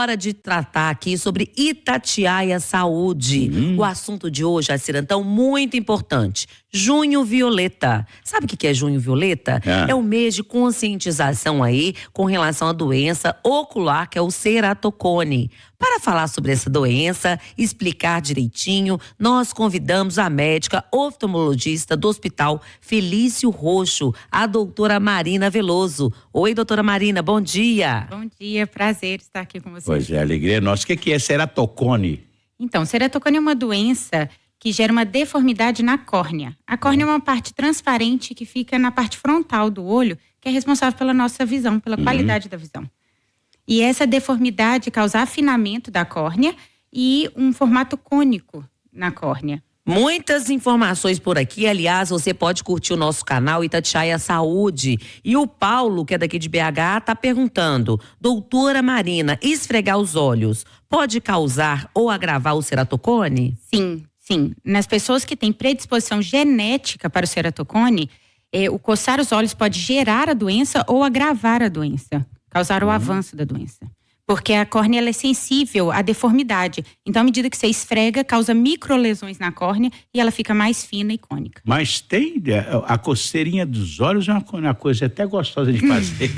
Hora de tratar aqui sobre Itatiaia Saúde. O assunto de hoje, Cirantão, muito importante. Junho Violeta. Sabe o que é Junho Violeta? É o mês de conscientização aí com relação à doença ocular, que é o ceratocone. Para falar sobre essa doença, explicar direitinho, nós convidamos a médica oftalmologista do Hospital Felício Roxo, a doutora Marina Veloso. Oi, doutora Marina, bom dia. Bom dia, prazer estar aqui com vocês. Pois é, alegria nossa. O que é ceratocone? Então, ceratocone é uma doença que gera uma deformidade na córnea. A córnea é uma parte transparente que fica na parte frontal do olho, que é responsável pela nossa visão, pela qualidade da visão. E essa deformidade causa afinamento da córnea e um formato cônico na córnea. Muitas informações por aqui. Aliás, você pode curtir o nosso canal Itatiaia Saúde. E o Paulo, que é daqui de BH, está perguntando: doutora Marina, esfregar os olhos pode causar ou agravar o ceratocone? Sim. Nas pessoas que têm predisposição genética para o ceratocone, o coçar os olhos pode gerar a doença ou agravar a doença, causar o avanço da doença. Porque a córnea ela é sensível à deformidade. Então, à medida que você esfrega, causa microlesões na córnea e ela fica mais fina e cônica. Mas tem a coceirinha dos olhos, é uma coisa até gostosa de fazer.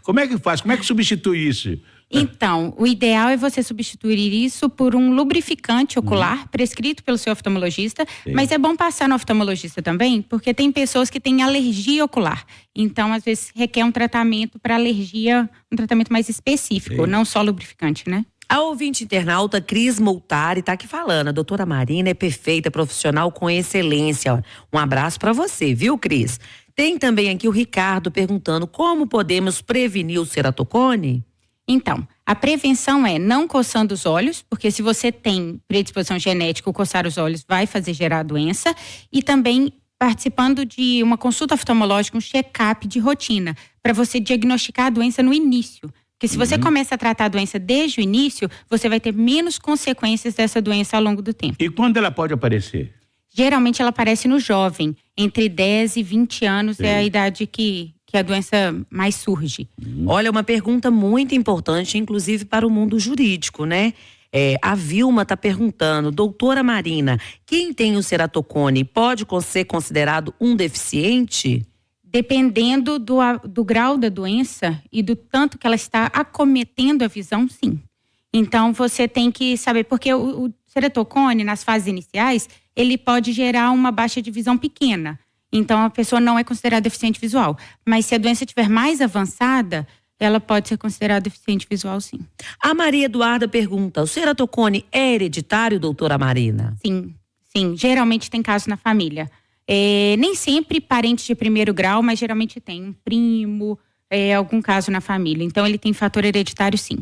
Como é que faz? Como é que substitui isso? Então, o ideal é você substituir isso por um lubrificante ocular prescrito pelo seu oftalmologista, mas é bom passar no oftalmologista também, porque tem pessoas que têm alergia ocular. Então, às vezes, requer um tratamento para alergia, um tratamento mais específico, não só lubrificante, né? A ouvinte internauta Cris Moutari está aqui falando: a doutora Marina é perfeita, profissional com excelência. Um abraço para você, viu, Cris? Tem também aqui o Ricardo perguntando como podemos prevenir o ceratocone? Então, a prevenção é não coçando os olhos, porque se você tem predisposição genética, o coçar os olhos vai fazer gerar a doença, e também participando de uma consulta oftalmológica, um check-up de rotina, para você diagnosticar a doença no início. Porque se você começa a tratar a doença desde o início, você vai ter menos consequências dessa doença ao longo do tempo. E quando ela pode aparecer? Geralmente ela aparece no jovem, entre 10 e 20 anos é a idade que a doença mais surge. Olha, uma pergunta muito importante, inclusive para o mundo jurídico, né? A Vilma está perguntando: doutora Marina, quem tem o ceratocone pode ser considerado um deficiente? Dependendo do grau da doença e do tanto que ela está acometendo a visão, sim. Então, você tem que saber, porque o ceratocone, nas fases iniciais, ele pode gerar uma baixa de visão pequena. Então, a pessoa não é considerada deficiente visual. Mas se a doença estiver mais avançada, ela pode ser considerada deficiente visual, sim. A Maria Eduarda pergunta: o ceratocone é hereditário, doutora Marina? Sim. Geralmente tem casos na família. Nem sempre parente de primeiro grau, mas geralmente tem um primo, algum caso na família. Então, ele tem fator hereditário, sim.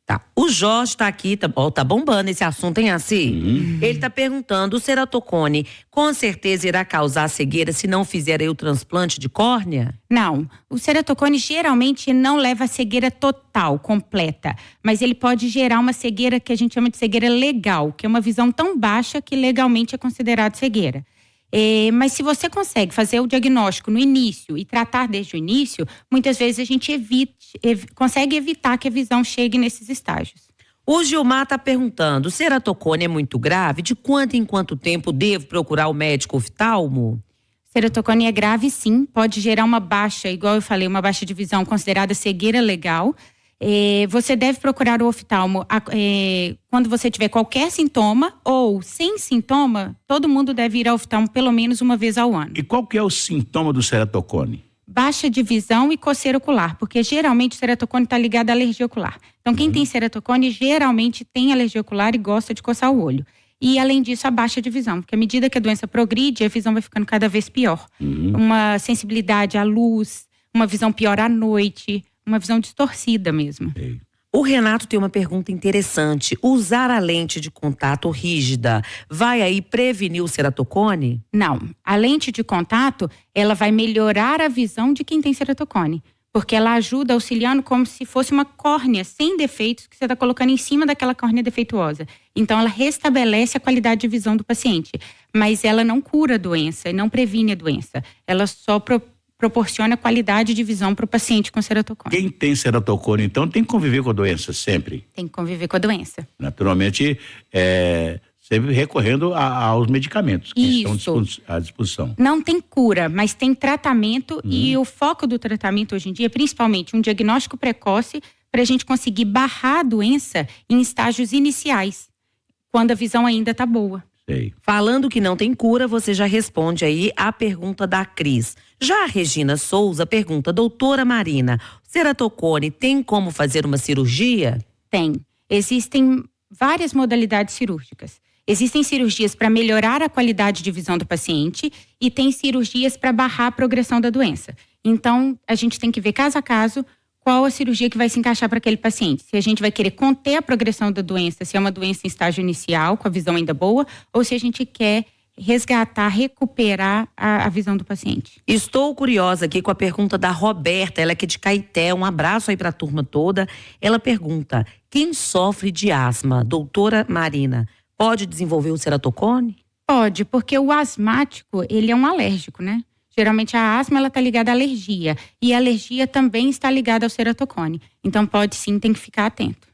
Tá. O Jorge tá aqui, tá bombando esse assunto, hein, assim? Ele tá perguntando: o ceratocone com certeza irá causar cegueira se não fizer aí o transplante de córnea? Não, o ceratocone geralmente não leva a cegueira total, completa, mas ele pode gerar uma cegueira que a gente chama de cegueira legal, que é uma visão tão baixa que legalmente é considerado cegueira. Mas se você consegue fazer o diagnóstico no início e tratar desde o início, muitas vezes a gente consegue evitar que a visão chegue nesses estágios. O Gilmar está perguntando: o ceratocone é muito grave? De quanto em quanto tempo devo procurar o médico oftalmo? Ceratocone é grave, sim. Pode gerar uma baixa, igual eu falei, uma baixa de visão considerada cegueira legal. Você deve procurar o oftalmo quando você tiver qualquer sintoma ou sem sintoma. Todo mundo deve ir ao oftalmo pelo menos uma vez ao ano. E qual que é o sintoma do ceratocone? Baixa de visão e coceira ocular, porque geralmente o ceratocone está ligado à alergia ocular. Então, quem tem ceratocone geralmente tem alergia ocular e gosta de coçar o olho. E, além disso, a baixa de visão, porque à medida que a doença progride, a visão vai ficando cada vez pior. Uma sensibilidade à luz, uma visão pior à noite, uma visão distorcida mesmo. O Renato tem uma pergunta interessante: usar a lente de contato rígida vai aí prevenir o ceratocone? Não, a lente de contato, ela vai melhorar a visão de quem tem ceratocone, porque ela ajuda auxiliando como se fosse uma córnea sem defeitos que você está colocando em cima daquela córnea defeituosa. Então, ela restabelece a qualidade de visão do paciente, mas ela não cura a doença e não previne a doença. Ela só proporciona qualidade de visão para o paciente com ceratocone. Quem tem ceratocone, então, tem que conviver com a doença sempre. Tem que conviver com a doença. Naturalmente, sempre recorrendo aos medicamentos que estão à disposição. Não tem cura, mas tem tratamento e o foco do tratamento hoje em dia é principalmente um diagnóstico precoce para a gente conseguir barrar a doença em estágios iniciais, quando a visão ainda está boa. Sei. Falando que não tem cura, você já responde aí a pergunta da Cris. Já a Regina Souza pergunta, doutora Marina, ceratocone tem como fazer uma cirurgia? Tem. Existem várias modalidades cirúrgicas. Existem cirurgias para melhorar a qualidade de visão do paciente e tem cirurgias para barrar a progressão da doença. Então, a gente tem que ver caso a caso qual a cirurgia que vai se encaixar para aquele paciente. Se a gente vai querer conter a progressão da doença, se é uma doença em estágio inicial, com a visão ainda boa, ou se a gente quer resgatar, recuperar a visão do paciente. Estou curiosa aqui com a pergunta da Roberta, ela que é de Caeté, um abraço aí para a turma toda. Ela pergunta, quem sofre de asma, doutora Marina, pode desenvolver o ceratocone? Pode, porque o asmático, ele é um alérgico, né? Geralmente a asma, ela está ligada à alergia. E a alergia também está ligada ao ceratocone. Então pode sim, tem que ficar atento.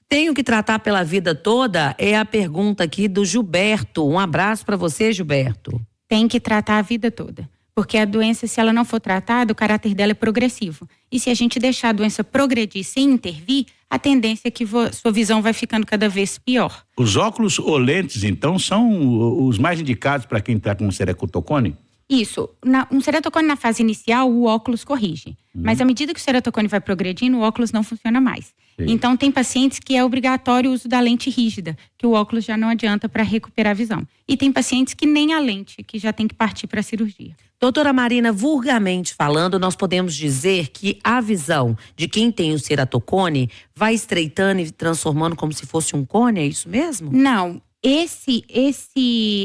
Tenho que tratar pela vida toda? É a pergunta aqui do Gilberto. Um abraço para você, Gilberto. Tem que tratar a vida toda. Porque a doença, se ela não for tratada, o caráter dela é progressivo. E se a gente deixar a doença progredir sem intervir, a tendência é que sua visão vai ficando cada vez pior. Os óculos ou lentes, então, são os mais indicados para quem está com ceratocone? Isso. Um ceratocone na fase inicial, o óculos corrige. Mas à medida que o ceratocone vai progredindo, o óculos não funciona mais. Sim. Então, tem pacientes que é obrigatório o uso da lente rígida, que o óculos já não adianta para recuperar a visão. E tem pacientes que nem a lente, que já tem que partir para a cirurgia. Doutora Marina, vulgarmente falando, nós podemos dizer que a visão de quem tem o ceratocone vai estreitando e transformando como se fosse um cone, é isso mesmo? Não. Esse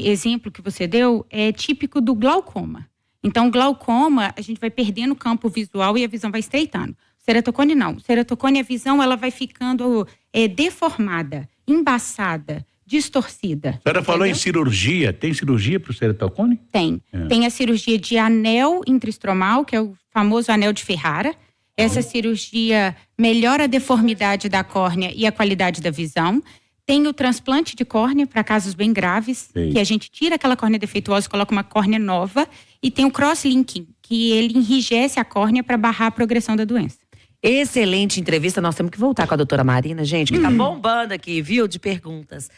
exemplo que você deu é típico do glaucoma. Então, o glaucoma, a gente vai perdendo o campo visual e a visão vai estreitando. Ceratocone não. O ceratocone, a visão, ela vai ficando deformada, embaçada, distorcida. A senhora falou em cirurgia. Tem cirurgia para o ceratocone? Tem. Tem a cirurgia de anel intraestromal, que é o famoso anel de Ferrara. Essa cirurgia melhora a deformidade da córnea e a qualidade da visão. Tem o transplante de córnea para casos bem graves, Sim. que a gente tira aquela córnea defeituosa e coloca uma córnea nova. E tem o crosslinking, que ele enrijece a córnea para barrar a progressão da doença. Excelente entrevista, nós temos que voltar com a doutora Marina, gente, que tá bombando aqui, viu, de perguntas.